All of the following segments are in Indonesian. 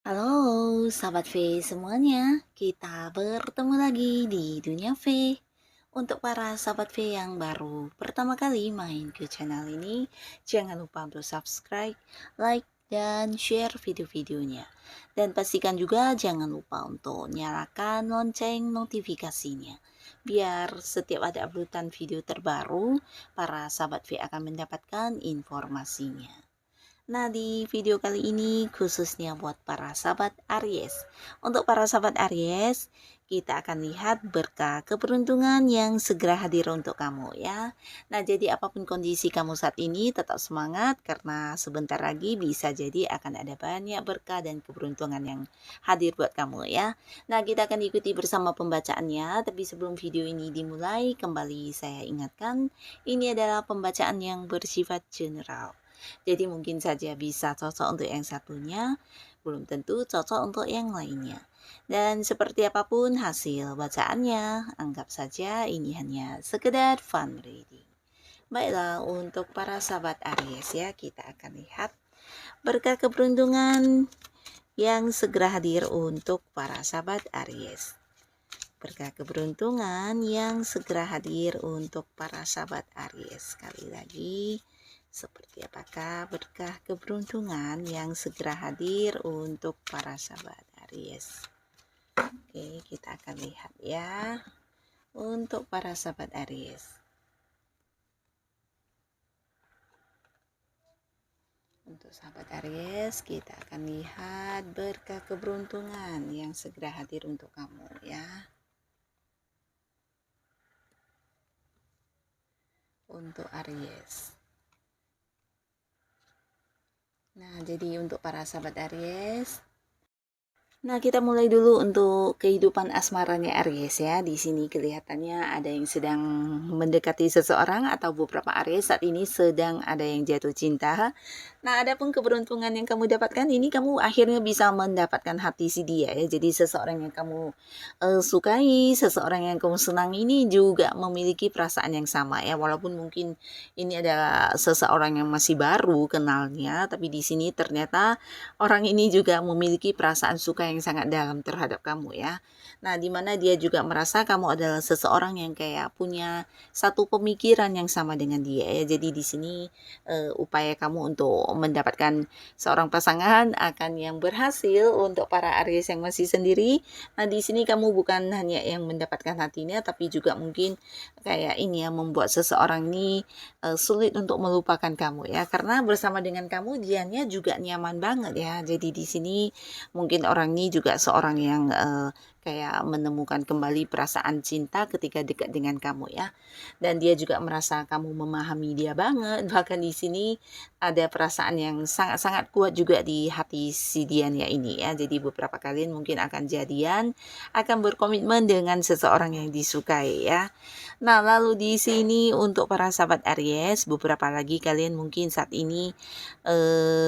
Halo, sahabat V semuanya. Kita bertemu lagi di Dunia V. Untuk para sahabat V yang baru pertama kali main ke channel ini, jangan lupa untuk subscribe, like, dan share video-videonya. Dan pastikan juga jangan lupa untuk nyalakan lonceng notifikasinya. Biar setiap ada uploadan video terbaru, para sahabat V akan mendapatkan informasinya. Nah, di video kali ini khususnya buat para sahabat Aries. Untuk para sahabat Aries, kita akan lihat berkah keberuntungan yang segera hadir untuk kamu ya. Nah, jadi apapun kondisi kamu saat ini tetap semangat karena sebentar lagi bisa jadi akan ada banyak berkah dan keberuntungan yang hadir buat kamu ya. Nah, kita akan ikuti bersama pembacaannya, tapi sebelum video ini dimulai, kembali saya ingatkan, ini adalah pembacaan yang bersifat general. Jadi mungkin saja bisa cocok untuk yang satunya, belum tentu cocok untuk yang lainnya. Dan seperti apapun hasil bacaannya, anggap saja ini hanya sekedar fun reading. Baiklah, untuk para sahabat Aries ya, kita akan lihat berkah keberuntungan yang segera hadir untuk para sahabat Aries. Berkah keberuntungan yang segera hadir untuk para sahabat Aries. Sekali lagi, seperti apakah berkah keberuntungan yang segera hadir untuk para sahabat Aries? Oke, kita akan lihat ya. Untuk para sahabat Aries. Untuk sahabat Aries, kita akan lihat berkah keberuntungan yang segera hadir untuk kamu ya. Untuk Aries. Nah, jadi untuk para sahabat Aries, nah kita mulai dulu untuk kehidupan asmaranya Aries ya. Di sini kelihatannya ada yang sedang mendekati seseorang atau beberapa Aries saat ini sedang ada yang jatuh cinta. Nah, adapun keberuntungan yang kamu dapatkan ini, kamu akhirnya bisa mendapatkan hati si dia ya. Jadi seseorang yang kamu sukai, seseorang yang kamu senang ini juga memiliki perasaan yang sama ya. Walaupun mungkin ini adalah seseorang yang masih baru kenalnya, tapi di sini ternyata orang ini juga memiliki perasaan suka yang sangat dalam terhadap kamu ya. Nah, dimana dia juga merasa kamu adalah seseorang yang kayak punya satu pemikiran yang sama dengan dia ya. Jadi di sini upaya kamu untuk mendapatkan seorang pasangan akan yang berhasil untuk para Aries yang masih sendiri. Nah, di sini kamu bukan hanya yang mendapatkan hatinya, tapi juga mungkin kayak ini ya, membuat seseorang ini sulit untuk melupakan kamu ya, karena bersama dengan kamu dianya juga nyaman banget ya. Jadi di sini mungkin orang ini juga seorang yang kayak menemukan kembali perasaan cinta ketika dekat dengan kamu ya. Dan dia juga merasa kamu memahami dia banget. Bahkan di sini ada perasaan yang sangat-sangat kuat juga di hati si Diania ini ya. Jadi beberapa kalian mungkin akan jadian, akan berkomitmen dengan seseorang yang disukai ya. Nah, lalu di sini untuk para sahabat Aries, beberapa lagi kalian mungkin saat ini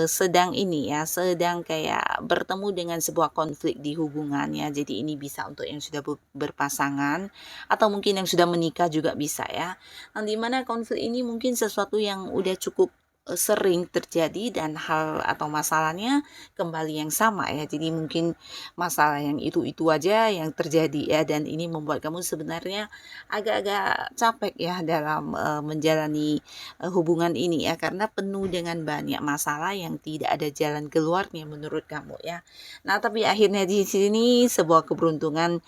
sedang ini ya, sedang kayak bertemu dengan sebuah konflik di hubungannya. Jadi ini bisa untuk yang sudah berpasangan atau mungkin yang sudah menikah juga bisa ya. Nah, dimana konflik ini mungkin sesuatu yang udah cukup sering terjadi dan hal atau masalahnya kembali yang sama ya. Jadi mungkin masalah yang itu-itu aja yang terjadi ya, dan ini membuat kamu sebenarnya agak-agak capek ya dalam menjalani hubungan ini ya, karena penuh dengan banyak masalah yang tidak ada jalan keluarnya menurut kamu ya. Nah, tapi akhirnya di sini sebuah keberuntungan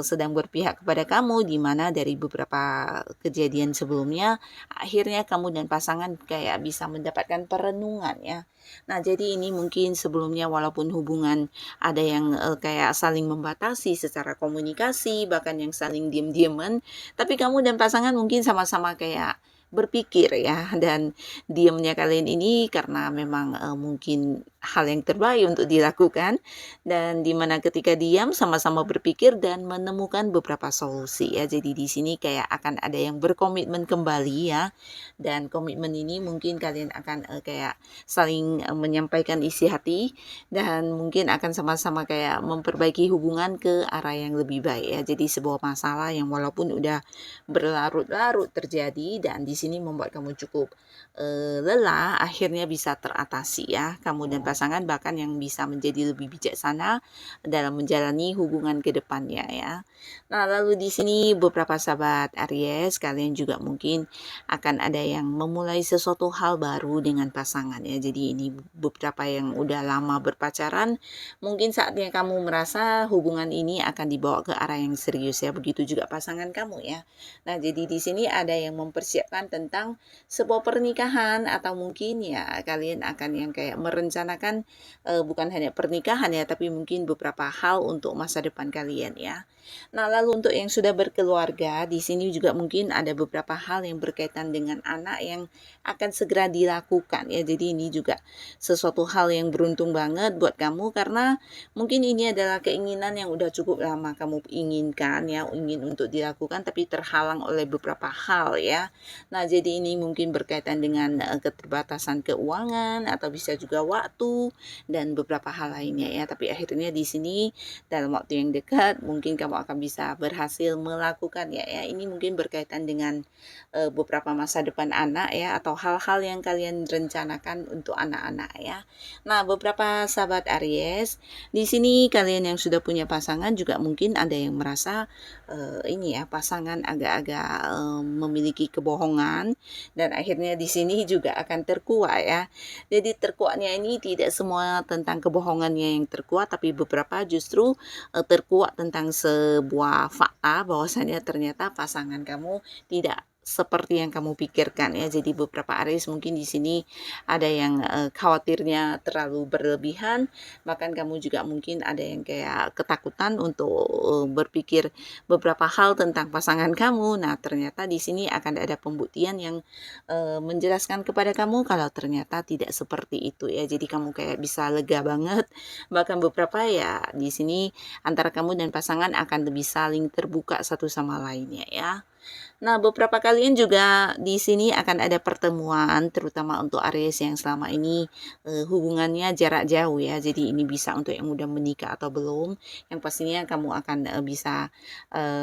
sedang berpihak kepada kamu, di mana dari beberapa kejadian sebelumnya akhirnya kamu dan pasangan kayak bisa mendapatkan perenungan ya. Nah, jadi ini mungkin sebelumnya walaupun hubungan ada yang kayak saling membatasi secara komunikasi, bahkan yang saling diam-diaman, tapi kamu dan pasangan mungkin sama-sama kayak berpikir ya, dan diamnya kalian ini karena memang mungkin hal yang terbaik untuk dilakukan, dan dimana ketika diam sama-sama berpikir dan menemukan beberapa solusi ya. Jadi di sini kayak akan ada yang berkomitmen kembali ya, dan komitmen ini mungkin kalian akan kayak saling menyampaikan isi hati, dan mungkin akan sama-sama kayak memperbaiki hubungan ke arah yang lebih baik ya. Jadi sebuah masalah yang walaupun udah berlarut-larut terjadi dan di sini membuat kamu cukup lelah, akhirnya bisa teratasi ya. Kamu dan pasangan bahkan yang bisa menjadi lebih bijaksana dalam menjalani hubungan ke depannya ya. Nah, lalu di sini beberapa sahabat Aries, kalian juga mungkin akan ada yang memulai sesuatu hal baru dengan pasangan ya. Jadi ini beberapa yang udah lama berpacaran, mungkin saatnya kamu merasa hubungan ini akan dibawa ke arah yang serius ya. Begitu juga pasangan kamu ya. Nah, jadi di sini ada yang mempersiapkan tentang sebuah pernikahan, atau mungkin ya kalian akan yang kayak merencanakan bukan hanya pernikahan ya, tapi mungkin beberapa hal untuk masa depan kalian ya. Nah, lalu untuk yang sudah berkeluarga, di sini juga mungkin ada beberapa hal yang berkaitan dengan anak yang akan segera dilakukan ya. Jadi ini juga sesuatu hal yang beruntung banget buat kamu, karena mungkin ini adalah keinginan yang udah cukup lama kamu inginkan ya, ingin untuk dilakukan tapi terhalang oleh beberapa hal ya. Nah, jadi ini mungkin berkaitan dengan keterbatasan keuangan atau bisa juga waktu dan beberapa hal lainnya ya. Tapi akhirnya di sini dalam waktu yang dekat mungkin kamu akan bisa berhasil melakukan ya. Ini mungkin berkaitan dengan beberapa masa depan anak ya, atau hal-hal yang kalian rencanakan untuk anak-anak ya. Nah, beberapa sahabat Aries, di sini kalian yang sudah punya pasangan juga mungkin ada yang merasa ini ya, pasangan agak-agak memiliki kebohongan, dan akhirnya di sini juga akan terkuak ya. Jadi terkuaknya ini tidak semua tentang kebohongannya yang terkuak, tapi beberapa justru terkuak tentang sebuah fakta bahwasanya ternyata pasangan kamu tidak seperti yang kamu pikirkan ya. Jadi beberapa Aries mungkin di sini ada yang khawatirnya terlalu berlebihan, bahkan kamu juga mungkin ada yang kayak ketakutan untuk berpikir beberapa hal tentang pasangan kamu. Nah, ternyata di sini akan ada pembuktian yang menjelaskan kepada kamu kalau ternyata tidak seperti itu ya. Jadi kamu kayak bisa lega banget. Bahkan beberapa ya di sini antara kamu dan pasangan akan lebih saling terbuka satu sama lainnya ya. Nah, beberapa kalian juga di sini akan ada pertemuan, terutama untuk Aries yang selama ini hubungannya jarak jauh ya. Jadi ini bisa untuk yang udah menikah atau belum. Yang pastinya kamu akan bisa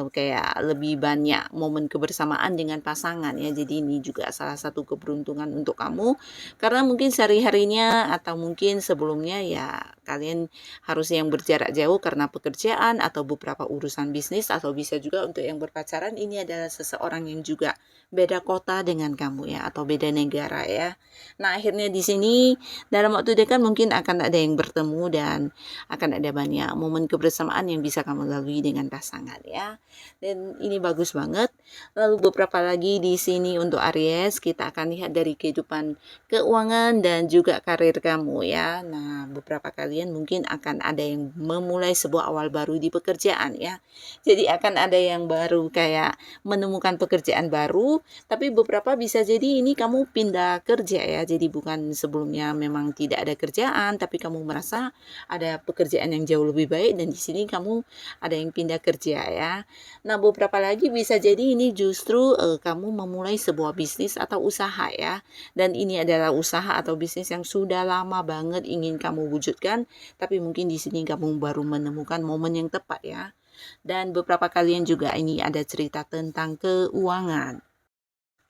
kayak lebih banyak momen kebersamaan dengan pasangan ya. Jadi ini juga salah satu keberuntungan untuk kamu, karena mungkin sehari-harinya atau mungkin sebelumnya ya kalian harus yang berjarak jauh karena pekerjaan atau beberapa urusan bisnis, atau bisa juga untuk yang berpacaran ini adalah seseorang yang juga beda kota dengan kamu ya, atau beda negara ya. Nah, akhirnya di sini dalam waktu dekat mungkin akan ada yang bertemu dan akan ada banyak momen kebersamaan yang bisa kamu lalui dengan pasangan ya. Dan ini bagus banget. Lalu beberapa lagi di sini untuk Aries, kita akan lihat dari kehidupan keuangan dan juga karir kamu ya. Nah, beberapa kalian mungkin akan ada yang memulai sebuah awal baru di pekerjaan ya. Jadi akan ada yang baru kayak menemukan pekerjaan baru, tapi beberapa bisa jadi ini kamu pindah kerja ya. Jadi bukan sebelumnya memang tidak ada kerjaan, tapi kamu merasa ada pekerjaan yang jauh lebih baik, dan di sini kamu ada yang pindah kerja ya. Nah, beberapa lagi bisa jadi ini justru kamu memulai sebuah bisnis atau usaha ya. Dan ini adalah usaha atau bisnis yang sudah lama banget ingin kamu wujudkan, tapi mungkin di sini kamu baru menemukan momen yang tepat ya. Dan beberapa kalian juga ini ada cerita tentang keuangan.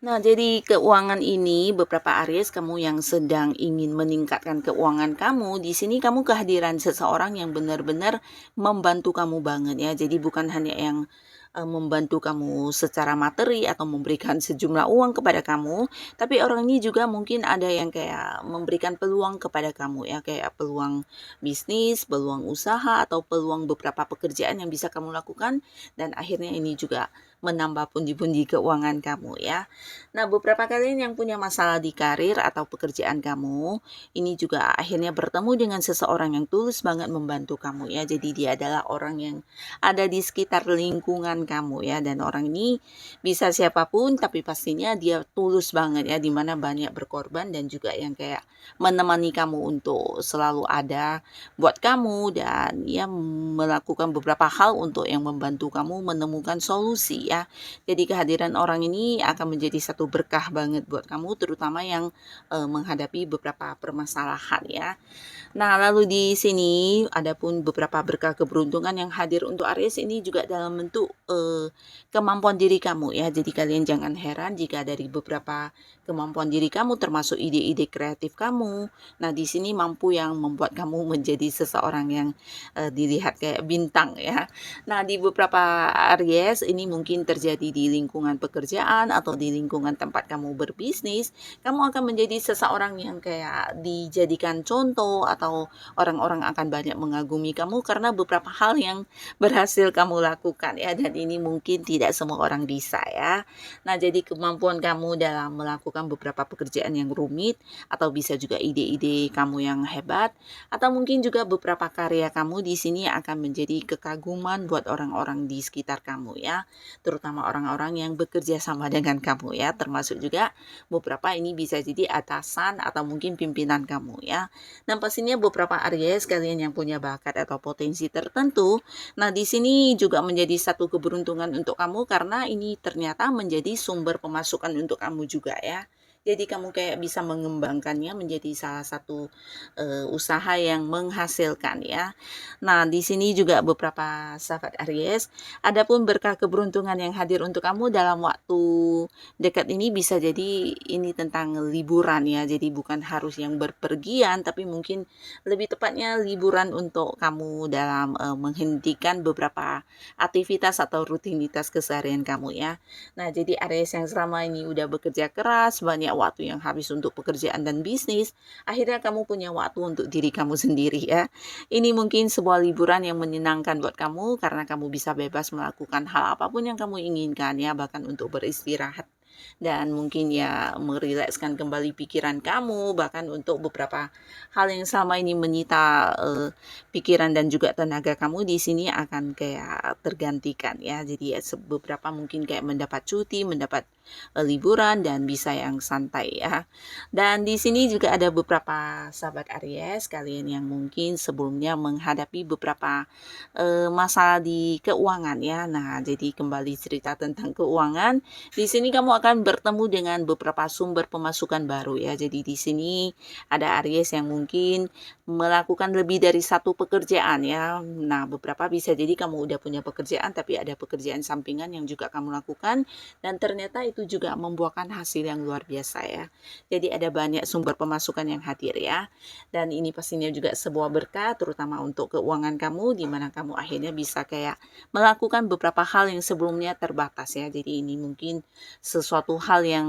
Nah, jadi keuangan ini beberapa Aries kamu yang sedang ingin meningkatkan keuangan kamu, di sini kamu kehadiran seseorang yang benar-benar membantu kamu banget ya. Jadi bukan hanya yang membantu kamu secara materi atau memberikan sejumlah uang kepada kamu, tapi orang ini juga mungkin ada yang kayak memberikan peluang kepada kamu ya, kayak peluang bisnis, peluang usaha, atau peluang beberapa pekerjaan yang bisa kamu lakukan, dan akhirnya ini juga menambah pundi-pundi keuangan kamu ya. Nah, beberapa kalian yang punya masalah di karir atau pekerjaan kamu, ini juga akhirnya bertemu dengan seseorang yang tulus banget membantu kamu ya. Jadi dia adalah orang yang ada di sekitar lingkungan kamu ya, dan orang ini bisa siapapun tapi pastinya dia tulus banget ya, dimana banyak berkorban dan juga yang kayak menemani kamu untuk selalu ada buat kamu dan ya melakukan beberapa hal untuk yang membantu kamu menemukan solusi ya. Jadi kehadiran orang ini akan menjadi satu berkah banget buat kamu, terutama yang menghadapi beberapa permasalahan ya. Nah, lalu di sini ada pun beberapa berkah keberuntungan yang hadir untuk Aries ini juga dalam bentuk kemampuan diri kamu ya. Jadi kalian jangan heran jika dari beberapa kemampuan diri kamu termasuk ide-ide kreatif kamu. Nah, di sini mampu yang membuat kamu menjadi seseorang yang dilihat kayak bintang ya. Nah, di beberapa Aries ini mungkin terjadi di lingkungan pekerjaan atau di lingkungan tempat kamu berbisnis, kamu akan menjadi seseorang yang kayak dijadikan contoh atau orang-orang akan banyak mengagumi kamu karena beberapa hal yang berhasil kamu lakukan ya, dan ini mungkin tidak semua orang bisa ya. Nah, jadi kemampuan kamu dalam melakukan beberapa pekerjaan yang rumit atau bisa juga ide-ide kamu yang hebat atau mungkin juga beberapa karya kamu di sini akan menjadi kekaguman buat orang-orang di sekitar kamu ya, terutama orang-orang yang bekerja sama dengan kamu ya, termasuk juga beberapa ini bisa jadi atasan atau mungkin pimpinan kamu ya. Dan pastinya beberapa Aries kalian yang punya bakat atau potensi tertentu, nah di sini juga menjadi satu keberuntungan untuk kamu karena ini ternyata menjadi sumber pemasukan untuk kamu juga ya. Jadi kamu kayak bisa mengembangkannya menjadi salah satu usaha yang menghasilkan ya. Nah, di sini juga beberapa sahabat Aries, adapun berkah keberuntungan yang hadir untuk kamu dalam waktu dekat ini bisa jadi ini tentang liburan ya. Jadi bukan harus yang berpergian tapi mungkin lebih tepatnya liburan untuk kamu dalam menghentikan beberapa aktivitas atau rutinitas keseharian kamu ya. Nah, jadi Aries yang selama ini udah bekerja keras, banyak waktu yang habis untuk pekerjaan dan bisnis, akhirnya kamu punya waktu untuk diri kamu sendiri ya. Ini mungkin sebuah liburan yang menyenangkan buat kamu karena kamu bisa bebas melakukan hal apapun yang kamu inginkan ya, bahkan untuk beristirahat dan mungkin ya merilekskan kembali pikiran kamu, bahkan untuk beberapa hal yang selama ini menyita pikiran dan juga tenaga kamu di sini akan kayak tergantikan ya. Jadi ya, beberapa mungkin kayak mendapat cuti, mendapat liburan dan bisa yang santai ya. Dan di sini juga ada beberapa sahabat Aries kalian yang mungkin sebelumnya menghadapi beberapa masalah di keuangan ya. Nah, jadi kembali cerita tentang keuangan. Di sini kamu akan bertemu dengan beberapa sumber pemasukan baru ya. Jadi di sini ada Aries yang mungkin melakukan lebih dari satu pekerjaan ya. Nah, beberapa bisa jadi kamu udah punya pekerjaan tapi ada pekerjaan sampingan yang juga kamu lakukan dan ternyata itu juga membuahkan hasil yang luar biasa ya. Jadi ada banyak sumber pemasukan yang hadir ya. Dan ini pastinya juga sebuah berkah terutama untuk keuangan kamu di mana kamu akhirnya bisa kayak melakukan beberapa hal yang sebelumnya terbatas ya. Jadi ini mungkin sesuatu hal yang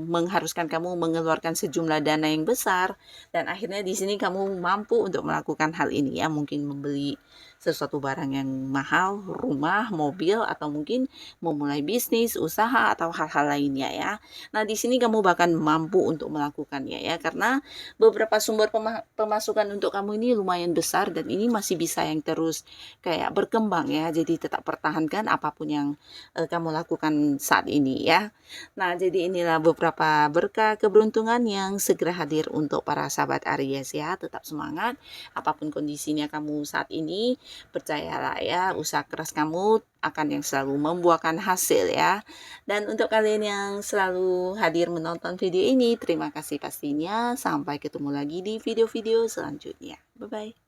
mengharuskan kamu mengeluarkan sejumlah dana yang besar dan akhirnya di sini kamu mampu untuk melakukan hal ini ya, mungkin membeli sesuatu barang yang mahal, rumah, mobil atau mungkin memulai bisnis, usaha atau hal-hal lainnya ya. Nah, di sini kamu bahkan mampu untuk melakukannya ya karena beberapa sumber pemasukan untuk kamu ini lumayan besar dan ini masih bisa yang terus kayak berkembang ya. Jadi tetap pertahankan apapun yang kamu lakukan saat ini ya. Nah, jadi inilah beberapa berkah keberuntungan yang segera hadir untuk para sahabat Aries ya. Tetap semangat apapun kondisinya kamu saat ini, percayalah ya, usaha keras kamu akan yang selalu membuahkan hasil ya. Dan untuk kalian yang selalu hadir menonton video ini, terima kasih pastinya. Sampai ketemu lagi di video-video selanjutnya. Bye-bye.